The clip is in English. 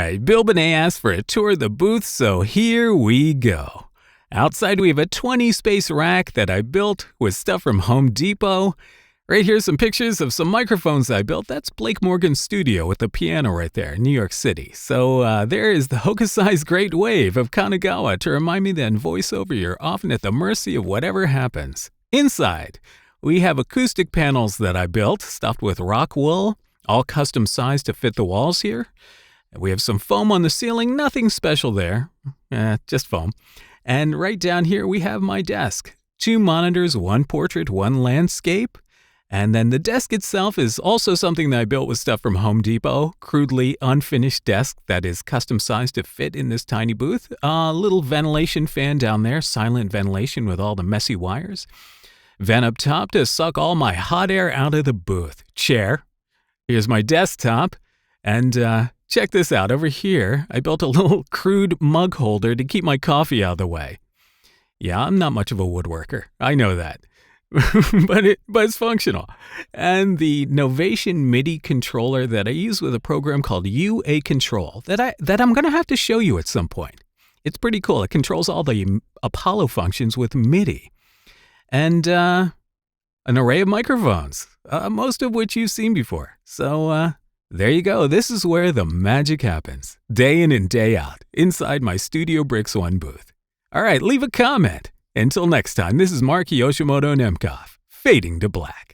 right, Bill Bene asked for a tour of the booth, so here we go. Outside we have a 20-space rack that I built with stuff from Home Depot. Right here's some pictures of some microphones I built. That's Blake Morgan's studio with the piano right there in New York City. So there is the Hokusai's Great Wave of Kanagawa to remind me that in voiceover you're often at the mercy of whatever happens. Inside, we have acoustic panels that I built, stuffed with rock wool, all custom sized to fit the walls here. We have some foam on the ceiling, nothing special there, just foam. And right down here we have my desk. 2 monitors, 1 portrait, 1 landscape. And then the desk itself is also something that I built with stuff from Home Depot, crudely unfinished desk that is custom sized to fit in this tiny booth. A little ventilation fan down there, silent ventilation with all the messy wires. Vent up top to suck all my hot air out of the booth. Chair. Here's my desktop. And check this out. Over here, I built a little crude mug holder to keep my coffee out of the way. Yeah, I'm not much of a woodworker. I know that. but it's functional. And the Novation MIDI controller that I use with a program called UA Control that I'm going to have to show you at some point. It's pretty cool. It controls all the Apollo functions with MIDI. And an array of microphones, most of which you've seen before. So there you go. This is where the magic happens, day in and day out, inside my StudioBricks One booth. All right, leave a comment. Until next time, this is Mark Yoshimoto Nemkov, fading to black.